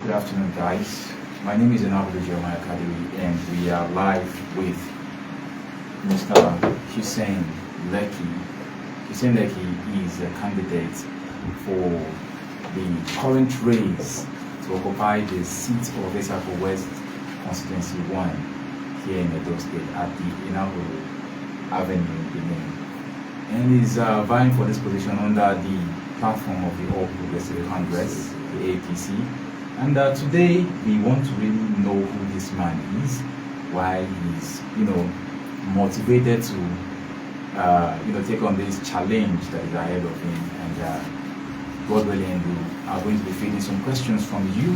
Good afternoon, guys. My name is Enaholo and we are live with Mr. Hussein Lecky. Hussein Lecky is a candidate for the current race to occupy the seat of Etsako West Constituency 1 here in Edo State at the Enaholo Avenue in Benin. And is vying for this position under the platform of the All Progressive Congress, the APC. And today we want to really know who this man is, why he's motivated to take on this challenge that is ahead of him. And God willing, we are going to be feeding some questions from you,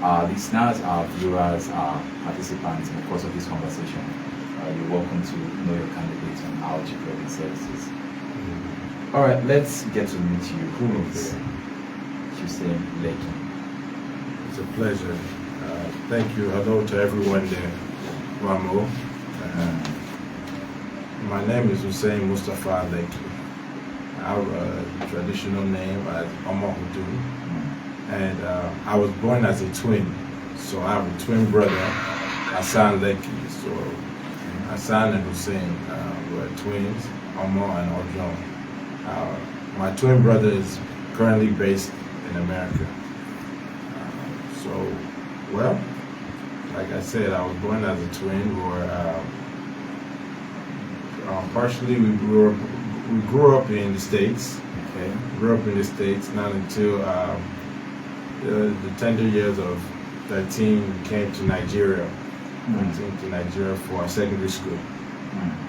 our listeners, our viewers, our participants in the course of this conversation. You're welcome to know your candidates and how to provide services. All right, let's get to meet you. Who is Hussein Lecky? It's a pleasure. Thank you. Hello to everyone there, Ramo. My name is Hussein Mustafa Lecky. Our traditional name is Enaholo. And I was born as a twin. So I have a twin brother, Hussein Lecky. So Hassan and Hussein were twins, Omo and Ojon. My twin brother is currently based in America. Like I said, I was born as a twin. Partially we grew up in the States. Okay. Grew up in the States, not until the tender years of 13 we came to Nigeria. Went to Nigeria for secondary school.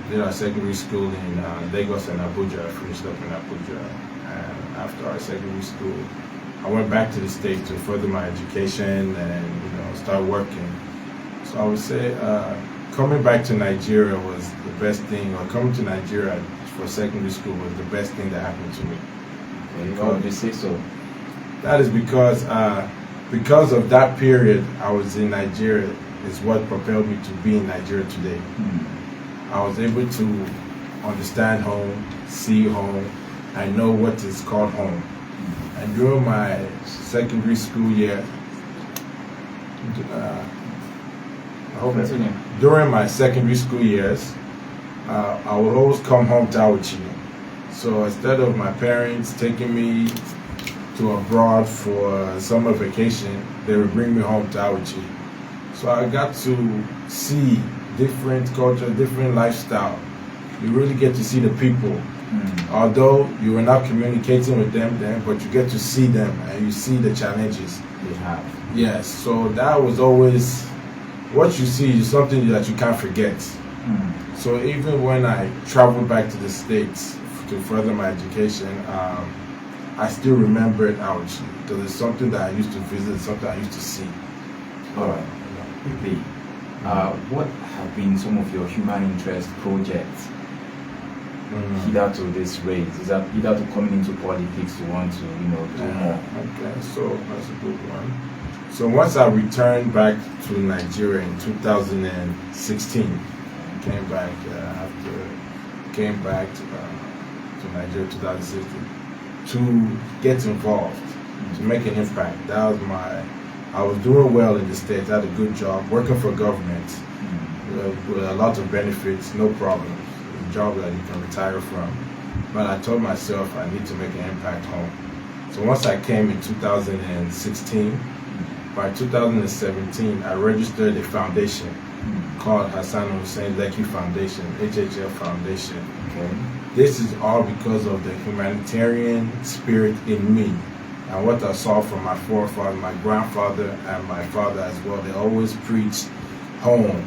Did our secondary school in Lagos and Abuja. I finished up in Abuja. And after our secondary school, I went back to the States to further my education and start working. So I would say coming back to Nigeria was the best thing, or coming to Nigeria for secondary school was the best thing that happened to me. Why would you say so? That is because of that period I was in Nigeria is what propelled me to be in Nigeria today. I was able to understand home, see home, and know what is called home. And during my secondary school year, during my secondary school years, I would always come home to Auchi. So instead of my parents taking me to abroad for summer vacation, they would bring me home to Auchi. So I got to see different culture, different lifestyle. You really get to see the people. Although you were not communicating with them then, but you get to see them and you see the challenges they have. Yes, so that was always, what you see is something that you can't forget. So even when I traveled back to the States to further my education, I still remembered Auchi because it's something that I used to visit, something I used to see. All right. Quickly, what have been some of your human interest projects either to this race? Is that either to coming into politics to want to, do more? Okay, so that's a good one. So once I returned back to Nigeria in 2016, came back to Nigeria 2016 to get involved, to make an impact. That was I was doing well in the States. I had a good job, working for government with a lot of benefits, no problems. A job that you can retire from. But I told myself I need to make an impact home. So once I came in 2016, by 2017, I registered a foundation called Hussein Lecky Foundation, HHL Foundation. Okay. This is all because of the humanitarian spirit in me and what I saw from my forefather, my grandfather, and my father as well. They always preached home,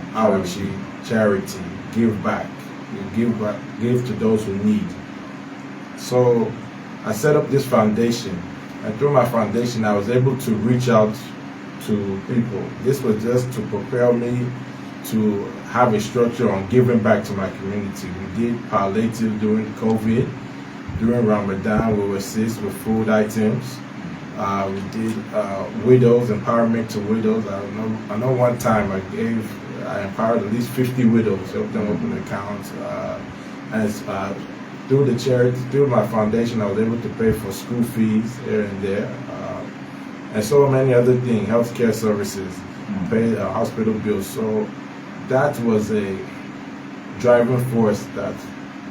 charity, give back. You give to those who need. So I set up this foundation, and through my foundation, I was able to reach out to people. This was just to propel me to have a structure on giving back to my community. We did palliative during COVID. During Ramadan, we would assist with food items. We did widows, empowerment to widows. I know one time I empowered at least 50 widows, helped them open accounts. Through the charity, through my foundation, I was able to pay for school fees here and there. and so many other things, healthcare services, pay hospital bills. So that was a driving force that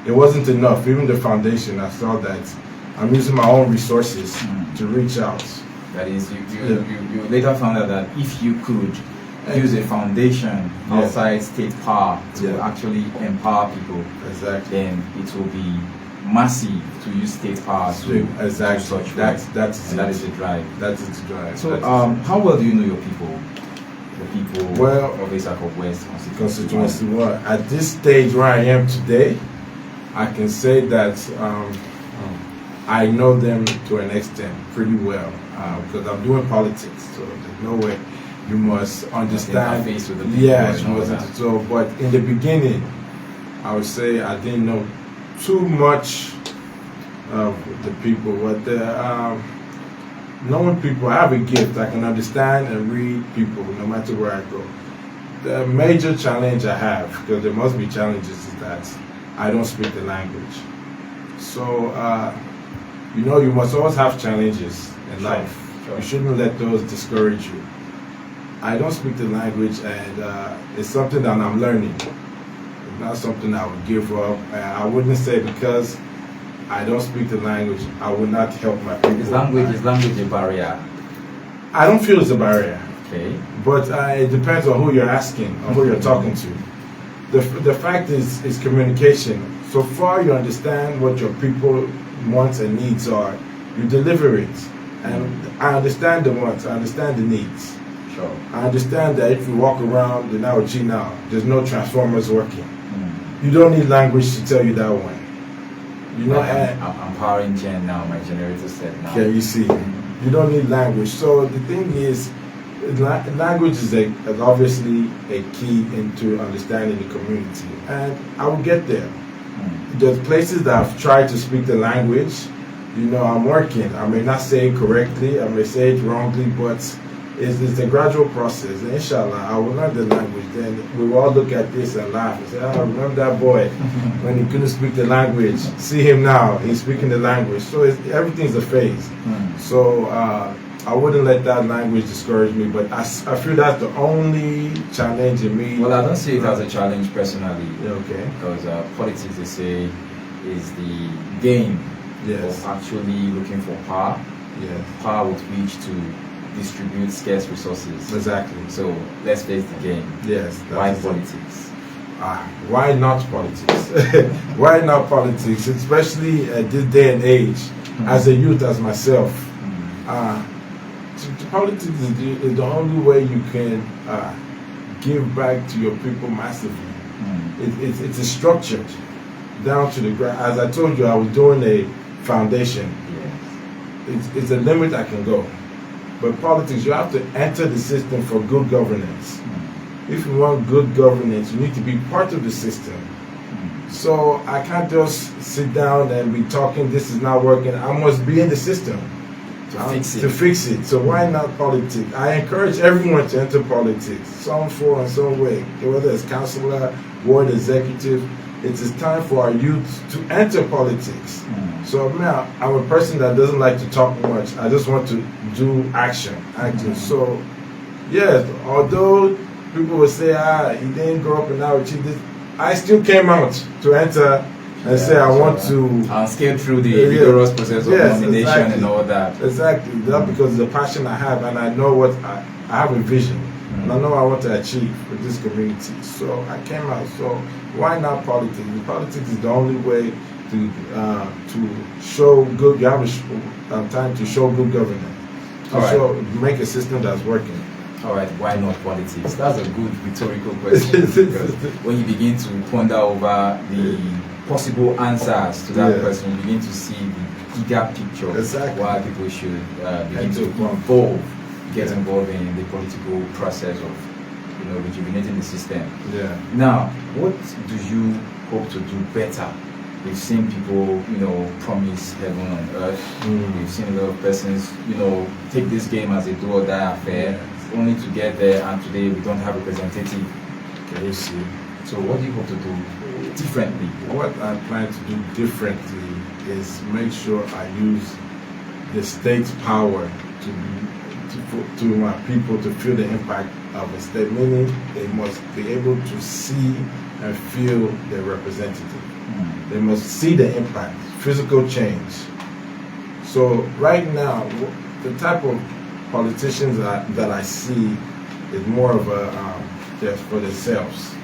it wasn't enough. Even the foundation, I saw that I'm using my own resources to reach out. That is, you later found out that if you could use a foundation outside state power to actually empower people, then it will be massive to use state power to exactly. Such That is the drive. That is the drive. So, how well do you know your people? The people of Etsako West Constituency. Well, at this stage where I am today, I can say that I know them to an extent pretty well because I'm doing politics. So there's no way you must understand. Face with the people so. But in the beginning, I would say I didn't know too much of the people. But knowing people, I have a gift. I can understand and read people no matter where I go. The major challenge I have, because there must be challenges, is that I don't speak the language. So, you must always have challenges in life. Sure. You shouldn't let those discourage you. I don't speak the language, and it's something that I'm learning. It's not something I would give up. I wouldn't say because I don't speak the language, I will not help my people. Is language a barrier? I don't feel it's a barrier. Okay. But it depends on who you're asking, or who you're talking to. The fact is communication. So far you understand what your people wants and needs are, you deliver it. And I understand the wants, I understand the needs. Sure. I understand that if you walk around the Naochi now, there's no transformers working. You don't need language to tell you that one. I'm powering gen now, my generator said now. Okay, you see, you don't need language. So the thing is, language is obviously a key into understanding the community, and I will get there. There's places that I've tried to speak the language. I'm working. I may not say it correctly, I may say it wrongly, but it's a gradual process. And inshallah, I will learn the language. Then we will all look at this and laugh and say, I remember that boy when he couldn't speak the language. See him now, he's speaking the language. So everything's a phase. So I wouldn't let that language discourage me, but I feel that's the only challenge in me. Well, I don't see it as a challenge personally. Okay. Because politics, they say, is the game of actually looking for power. Power with which to distribute scarce resources. Exactly. So let's face the game. Yes. Why politics? Why not politics? Why not politics? Especially at this day and age, as a youth, as myself. Politics is the only way you can give back to your people massively. It's a structured down to the ground. As I told you, I was doing a foundation. It's a limit I can go. But politics, you have to enter the system for good governance. If you want good governance, you need to be part of the system. So I can't just sit down and be talking, this is not working. I must be in the system to fix it. So why not politics? I encourage everyone to enter politics, some form, some way, whether it's councillor, ward executive. It is time for our youth to enter politics. So now I'm a person that doesn't like to talk much. I just want to do action. So yes, although people will say, he didn't grow up in Naochi, I still came out to enter and say I want to scale through the rigorous process of nomination and all that. Exactly. That's because the passion I have, and I know what I have a vision, and I know I want to achieve with this community. So I came out. So why not politics? Politics is the only way to show good. You have time to show good governance. Make a system that's working. All right, why not politics? That's a good rhetorical question. Because when you begin to ponder over the possible answers to that question, you begin to see the bigger picture why people should begin to get involved in the political process of rejuvenating the system. Now, what do you hope to do better? We've seen people, promise heaven on earth. We've seen a lot of persons, take this game as a do or die affair, only to get there, and today we don't have a representative. Can you see? So what do you hope to do differently? What I plan to do differently is make sure I use the state's power to my people to feel the impact of a state, meaning they must be able to see and feel their representative. They must see the impact, physical change. So right now, the type of politicians that I see is more of a just for themselves.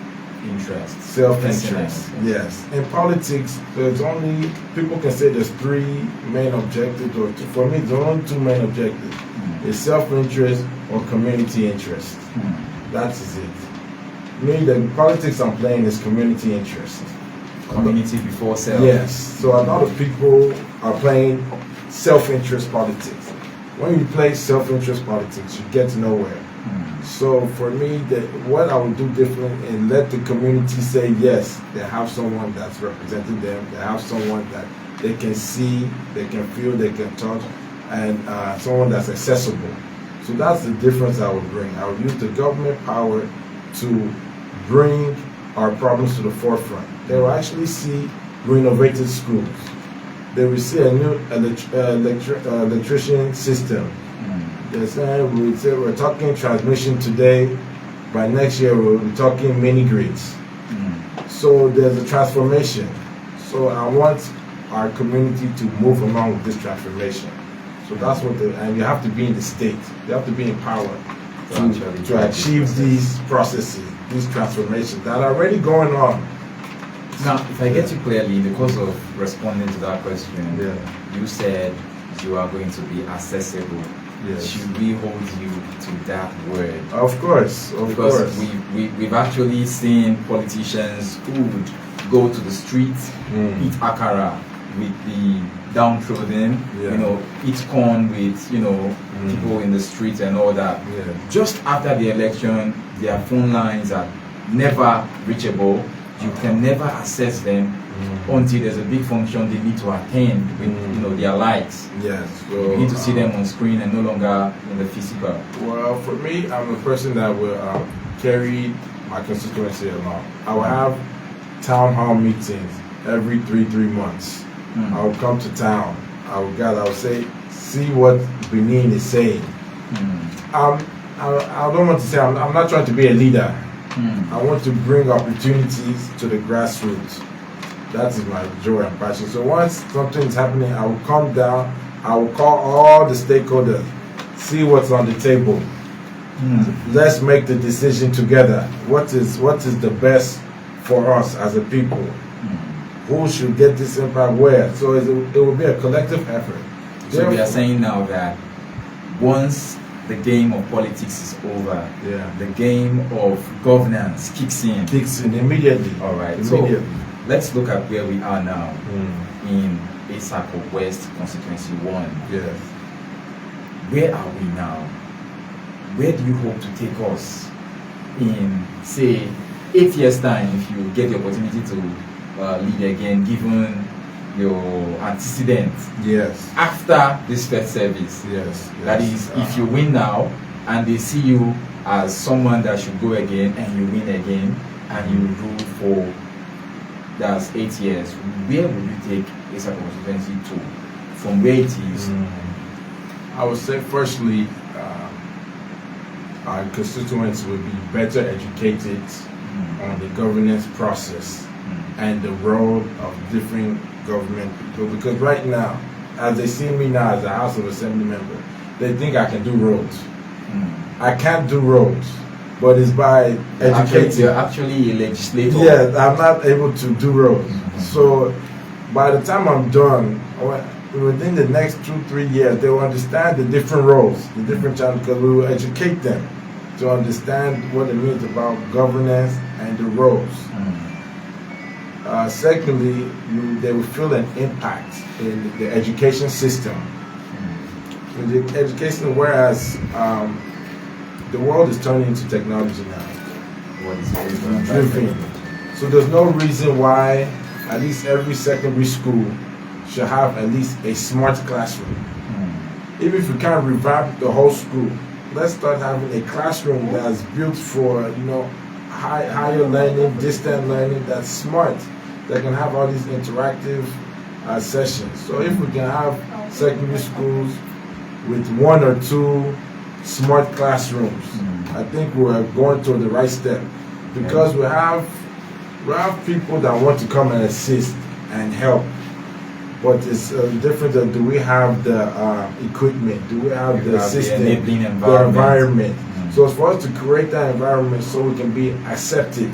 Interest. Self-interest. Yes. In politics, there's only, people can say there's three main objectives, or for me, there are only two main objectives. It's self-interest or community interest. That is it. Me, the politics I'm playing is community interest. Community before self. Yes. So a lot of people are playing self-interest politics. When you play self-interest politics, you get nowhere. So for me, what I would do different and let the community say yes, they have someone that's representing them, they have someone that they can see, they can feel, they can touch, and someone that's accessible. So that's the difference I would bring. I would use the government power to bring our problems to the forefront. They will actually see renovated schools. They will see a new electrician system. They say we're talking transmission today. By next year, we'll be talking mini grids. So there's a transformation. So I want our community to move along with this transformation. So that's what, and you have to be in the state. You have to be in power to achieve these processes, these transformations that are already going on. Now, if I get you clearly, in the course of responding to that question, you said you are going to be accessible. Yes. Should we hold you to that word? Of course, because we've actually seen politicians who would go to the streets, eat akara with the downtrodden, eat corn with, people in the streets and all that. Just after the election, their phone lines are never reachable. You can never access them until there's a big function they need to attend with their lights. Yes. So, you need to see them on screen and no longer in the physical. Well, for me, I'm a person that will carry my constituency along. I will have town hall meetings every three months. I will come to town. I will say, see what Benin is saying. I don't want to say, I'm not trying to be a leader. I want to bring opportunities to the grassroots. That is my joy and passion. So once something is happening, I will come down, I will call all the stakeholders, see what's on the table. Let's make the decision together. What is the best for us as a people? Who should get this impact where? So it will be a collective effort. So we are saying now that once the game of politics is over, the game of governance kicks in. Immediately. All right. So let's look at where we are now in Etsako West Constituency 1. Yes. Where are we now? Where do you hope to take us in, say, 8 years' time, if you get the opportunity to lead again, given your antecedents? Yes. After this first service. Yes. That is, if you win now and they see you as someone that should go again and you win again and you rule for that's 8 years, where will you take Etsako Constituency to from where it is? I would say firstly, our constituents will be better educated on the governance process and the role of different government people, because right now, as they see me now as a House of Assembly member, they think I can do roads. I can't do roads, but it's by educating. You're actually a legislator. Yeah, I'm not able to do roads. So by the time I'm done, within the next 2-3 years, they will understand the different roles, the different channels, because we will educate them to understand what it means about governance and the roles. Secondly, they will feel an impact in the education system. In the education, whereas the world is turning into technology now. So there's no reason why at least every secondary school should have at least a smart classroom. Even if we can't revamp the whole school, let's start having a classroom that's built for higher learning, distant learning, that's smart, that can have all these interactive sessions. So if we can have secondary schools with 1 or 2 smart classrooms. I think we're going to the right step because we have people that want to come and assist and help. But it's different than do we have the equipment? Do we have the system, the environment? So it's for us to create that environment so we can be accepted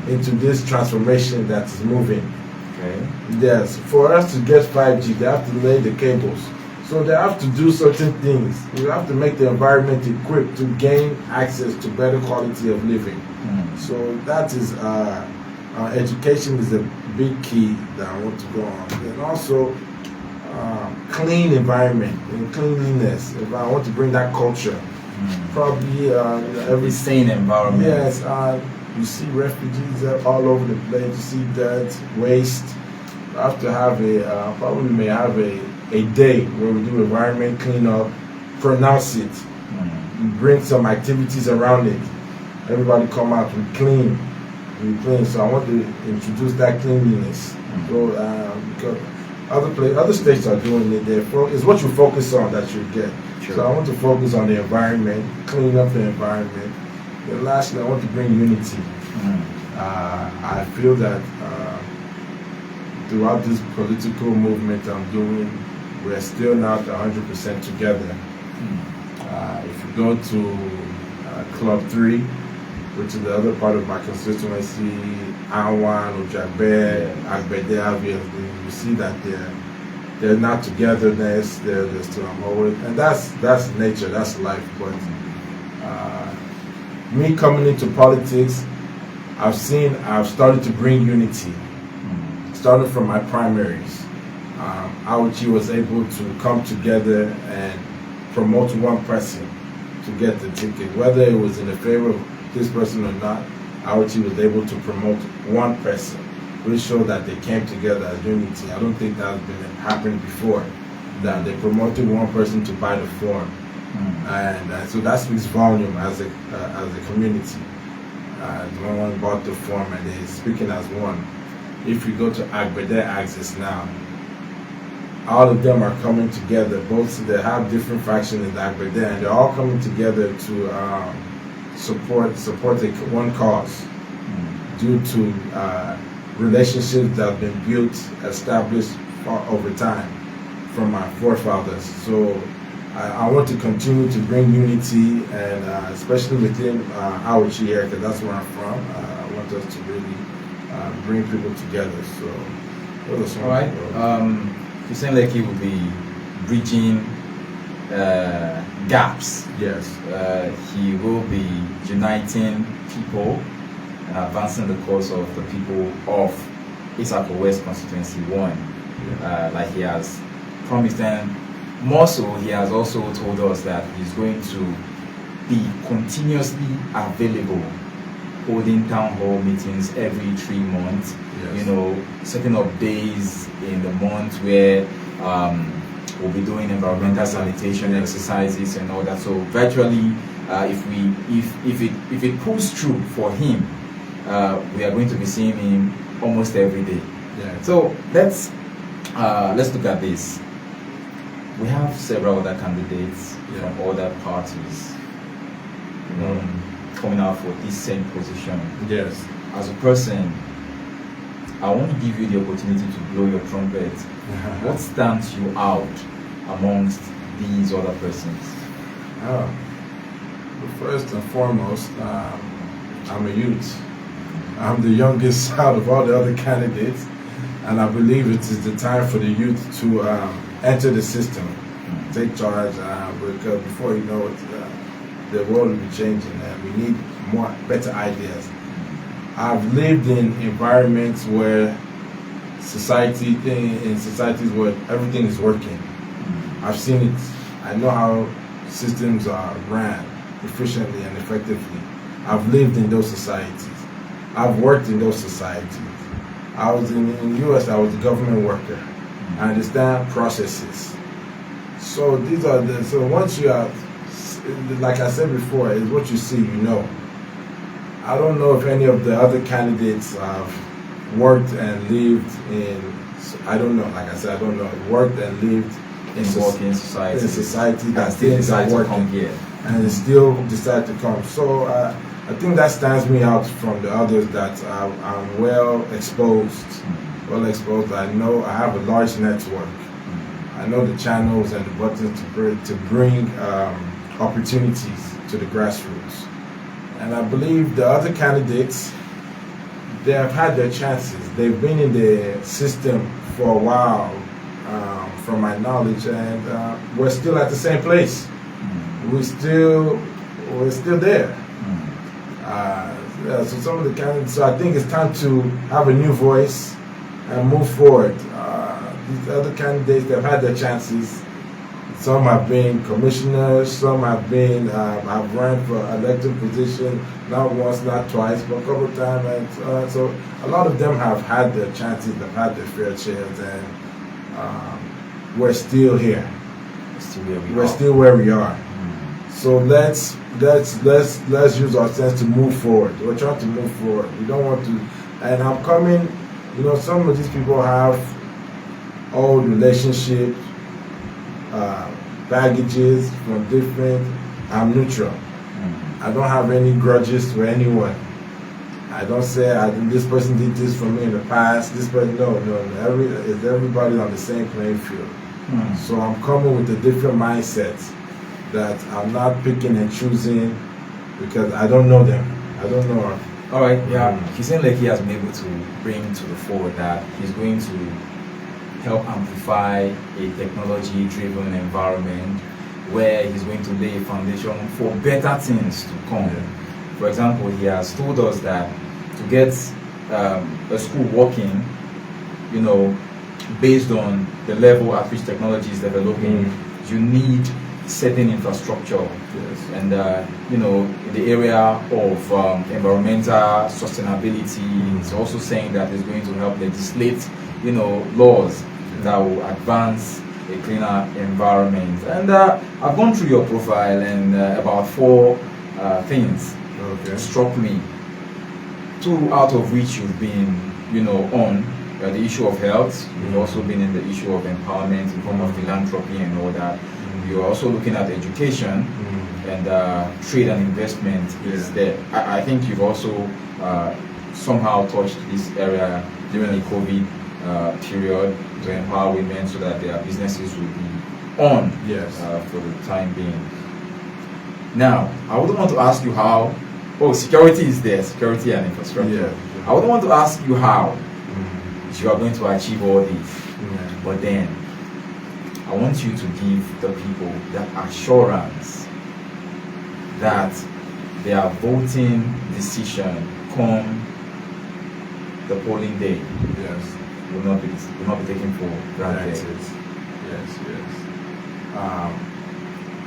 into this transformation that is moving. Okay. Yes, for us to get 5G, they have to lay the cables. So they have to do certain things. We have to make the environment equipped to gain access to better quality of living. So that is education is a big key that I want to go on, and also clean environment and cleanliness. If I want to bring that culture, probably every sane environment. Yes, you see refugees all over the place. You see dirt, waste. I have to have probably may have a day where we do environment cleanup, pronounce it, bring some activities around it. Everybody come out, we clean. So I want to introduce that cleanliness. So because other states are doing it, it's what you focus on that you get. Sure. So I want to focus on the environment, clean up the environment. And lastly, I want to bring unity. I feel that throughout this political movement I'm doing, we're still not 100% together. If you go to Club 3, which is the other part of my constituency, Anwan, Ojagbe, Agbede, you see that they're not togetherness, they're still always, and that's nature, that's life. But me coming into politics, I've started to bring unity, starting from my primaries. Aochi was able to come together and promote one person to get the ticket, whether it was in the favor of this person or not. Aochi was able to promote one person, which showed that they came together as unity. I don't think that's been happened before, that they promoted one person to buy the form, and so that speaks volume as a community. No one bought the form and they're speaking as one. If you go to Agbede Axis now, all of them are coming together. Both they have different factions in Agbede, and they're all coming together to support one cause due to relationships that have been built, established over time from my forefathers. So I want to continue to bring unity, and especially within Aochi here, because that's where I'm from. I want us to really bring people together. So those are some. All right. Hussein Lecky will be bridging gaps. Yes. He will be uniting people and advancing the cause of the people of Etsako West Constituency 1, like he has promised. And more so, he has also told us that he's going to be continuously available, holding town hall meetings every 3 months. Yes. Setting up days in the month where we'll be doing environmental sanitation exercises and all that. So virtually, if it pulls through for him, we are going to be seeing him almost every day. Yeah. So let's look at this. We have several other candidates from other parties coming out for this same position. Yes. As a person, I want to give you the opportunity to blow your trumpet. What stands you out amongst these other persons? Well, first and foremost, I'm a youth. I'm the youngest out of all the other candidates, and I believe it is the time for the youth to enter the system, take charge, because before you know it, the world will be changing, and we need better ideas. I've lived in environments where societies where everything is working. I've seen it. I know how systems are ran efficiently and effectively. I've lived in those societies. I've worked in those societies. I was in the US, I was a government worker. I understand processes. So once you are, like I said before, it's what you see, you know. I don't know if any of the other candidates have worked and lived in, I don't know, like I said, I don't know, worked and lived working society. In society that still things are decide to working. come here. And they still decide to come. So I think that stands me out from the others, that I'm well exposed. I know I have a large network. I know the channels and the buttons to bring opportunities to the grassroots. And I believe the other candidates, they have had their chances. They've been in the system for a while, from my knowledge, and we're still at the same place. We're still there. So some of the candidates. So I think it's time to have a new voice and move forward. These other candidates, they've had their chances. Some have been commissioners. Some have have run for elected position, not once, not twice, but a couple of times. And so a lot of them have had their chances. They've had their fair shares, and we're still here. We're still where we are. So let's use our sense to move forward. We're trying to move forward. We don't want to. And I'm coming. You know, some of these people have old relationships, baggages from different. I'm neutral. I don't have any grudges for anyone. I don't say this person did this for me in the past. This person, no. Everybody's on the same playing field. So I'm coming with a different mindset, that I'm not picking and choosing because I don't know them. I don't know. All right, yeah. Hussein Lecky has been able to bring to the fore that he's going to help amplify a technology-driven environment where he's going to lay a foundation for better things to come. For example, he has told us that to get a school working, you know, based on the level at which technology is developing, you need certain infrastructure. And you know, in the area of environmental sustainability, it's also saying that it's going to help legislate, you know, laws that will advance a cleaner environment. And I've gone through your profile, and about 4 things struck me. 2 out of which you've been, you know, on the issue of health. You've also been in the issue of empowerment in form of philanthropy and all that. You're also looking at education, and trade and investment is there. I think you've also somehow touched this area during the COVID period to empower women so that their businesses will be on for the time being. Now, I wouldn't want to ask you how. Oh, security is there, security and infrastructure. I wouldn't want to ask you how you are going to achieve all this, but then I want you to give the people that assurance that their voting decision come the polling day will not be taken for granted.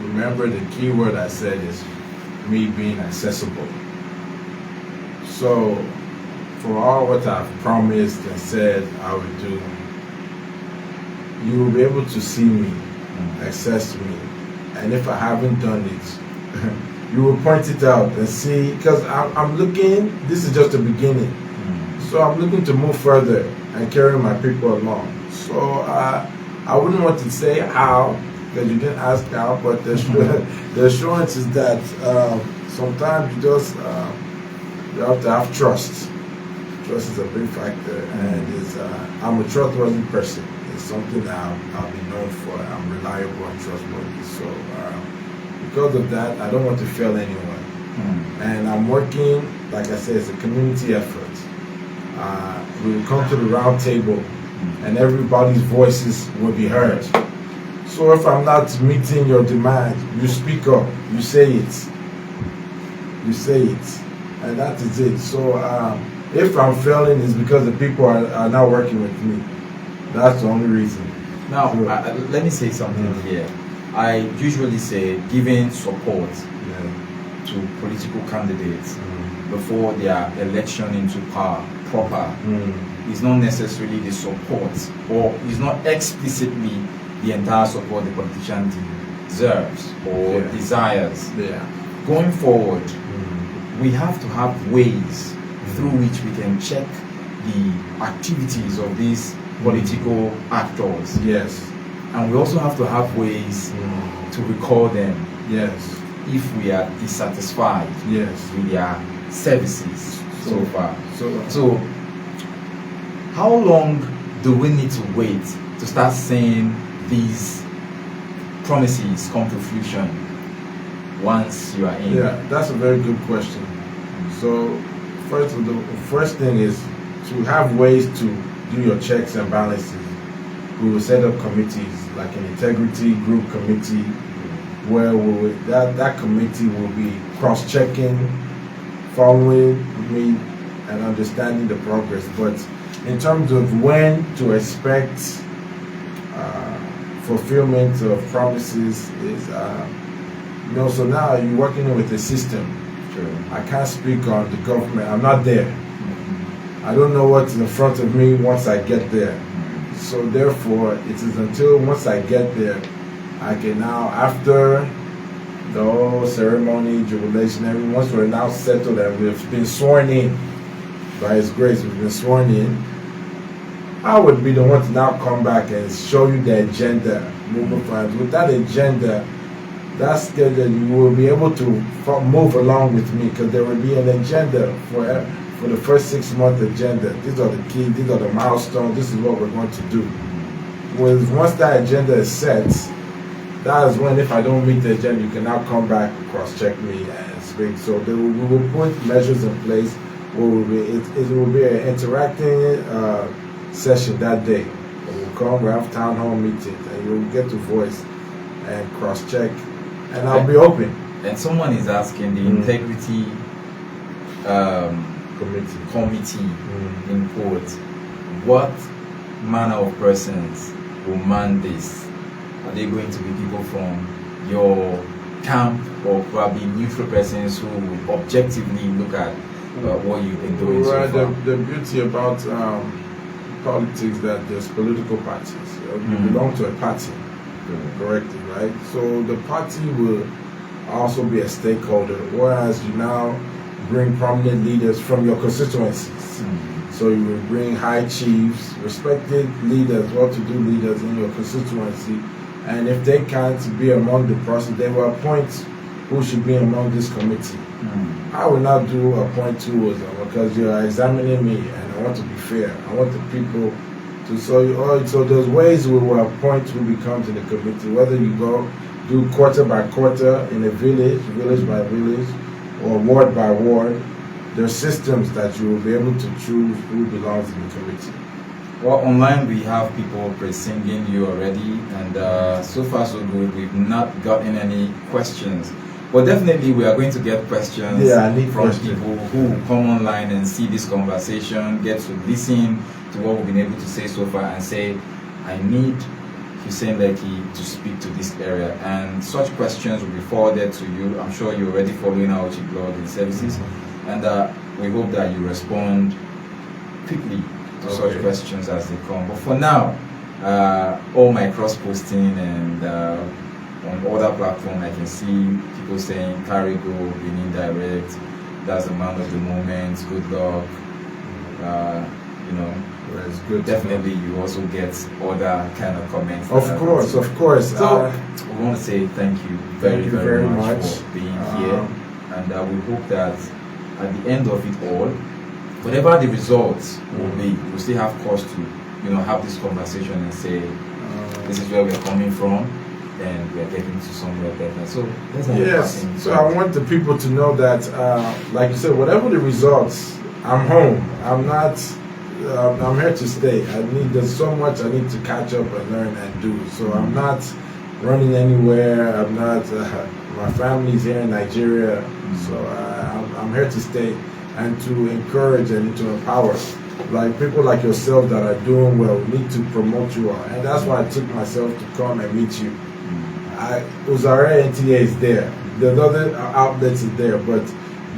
Remember, the key word I said is me being accessible. So for all what I've promised and said I would do, you will be able to see me, access me, and if I haven't done it, you will point it out and see, because I'm looking, this is just the beginning, so I'm looking to move further and carry my people along. So I wouldn't want to say how, because you didn't ask how, but the assurance is that sometimes you have to have trust. Trust is a big factor, and I'm a trustworthy person. It's something that I'll be known for. I'm reliable and trustworthy. So because of that, I don't want to fail anyone. And I'm working, like I said, it's a community effort. We will come to the round table, and everybody's voices will be heard. So if I'm not meeting your demand, you speak up, you say it. You say it, and that is it. So if I'm failing, it's because the people are not working with me. That's the only reason. Now, let me say something here. I usually say giving support to political candidates before their election into power proper is not necessarily the support, or is not explicitly the entire support the politician deserves or desires. Going forward, we have to have ways through which we can check the activities of these political actors. and we also have to have ways to recall them Yes. if we are dissatisfied Yes. with their services so far. So So, how long do we need to wait to start seeing these promises come to fruition once you are in? yeah, that's a very good question. So the first thing is to have ways to do your checks and balances. We will set up committees like an integrity group committee where that committee will be cross-checking, following me, and understanding the progress. But in terms of when to expect fulfillment of promises is, so now you're working with a system. Sure. I can't speak on the government. I'm not there. I don't know what's in front of me once I get there. So therefore, it is until once I get there, I can now, after the whole ceremony, jubilation, once we're now settled and we've been sworn in, by His grace, we've been sworn in, I would be the one to now come back and show you the agenda moving forward. With that agenda, that's good, that you will be able to move along with me, because there will be an agenda for the first 6 month agenda. These are the key, these are the milestones, this is what we're going to do. Once that agenda is set, that is when, if I don't meet the agenda, you can now come back, cross-check me and speak. So we will put measures in place where it will be an interacting session that day. We'll come, we'll have town hall meetings, and you'll get to voice and cross-check, and I'll be open. And someone is asking the integrity committee in quote, what manner of persons will man this? Are they going to be people from your camp, or probably neutral persons who will objectively look at what you've been doing so far? The beauty about politics, that there's political parties. You belong to a party, correctly, right? So the party will also be a stakeholder, whereas you now bring prominent leaders from your constituencies. So you will bring high chiefs, respected leaders, well-to-do leaders in your constituency, and if they can't be among the process, they will appoint who should be among this committee. I will not do appoint two because you are examining me, and I want to be fair. I want the people to so there's ways we will appoint who becomes in the committee, whether you go do quarter by quarter in a village, village by village, or ward by ward. There are systems that you will be able to choose who belongs in the committee. Well, online we have people pre-singing you already, and so far so good. We've not gotten any questions. But definitely we are going to get questions from people who come online and see this conversation, get to listen to what we've been able to say so far, and say, I need Hussein Lecky to speak to this area. And such questions will be forwarded to you. I'm sure you're already following our blogging services. And we hope that you respond quickly to such questions as they come. But for now, all my cross-posting and on other platforms, I can see people saying Carigo, Benin Direct, that's the man of the moment, good luck. It's good. Definitely, you also get other kind of comments. Of course. So we want to say thank you very much for being here, and we hope that at the end of it all, whatever the results will be, we'll still have cause to, have this conversation and say, this is where we're coming from, and we're getting to somewhere better. So yes. So I want the people to know that, like you said, whatever the results, I'm home. I'm not. I'm here to stay. There's so much I need to catch up and learn and do. So I'm not running anywhere. I'm not. My family's here in Nigeria, so I'm here to stay and to encourage and to empower, like people like yourself that are doing well. We need to promote you all, and that's why I took myself to come and meet you. Uzare NTA is there. The other outlets is there, but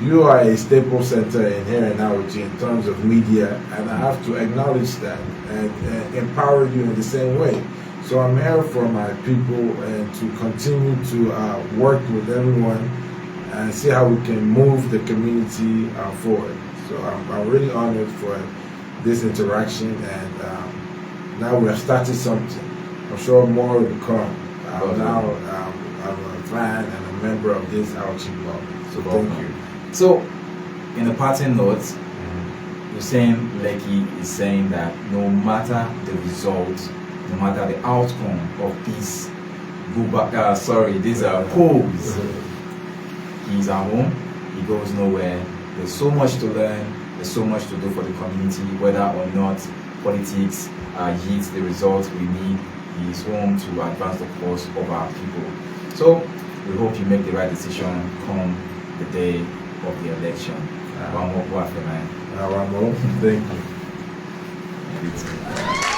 you are a staple center in here and now in terms of media, and I have to acknowledge that and empower you in the same way. So I'm here for my people and to continue to work with everyone and see how we can move the community forward. So I'm really honored for this interaction, and now we have started something. I'm sure more will come. Okay. Now I'm a fan and a member of this Ouchie Club. So thank you. So, in a parting note, Hussein Lecky is saying that no matter the result, no matter the outcome of these these polls, he's at home, he goes nowhere. There's so much to learn, there's so much to do for the community, whether or not politics yields the results we need. He is home to advance the cause of our people. So we hope you make the right decision come the day of the election. One more, man. Thank you. You too.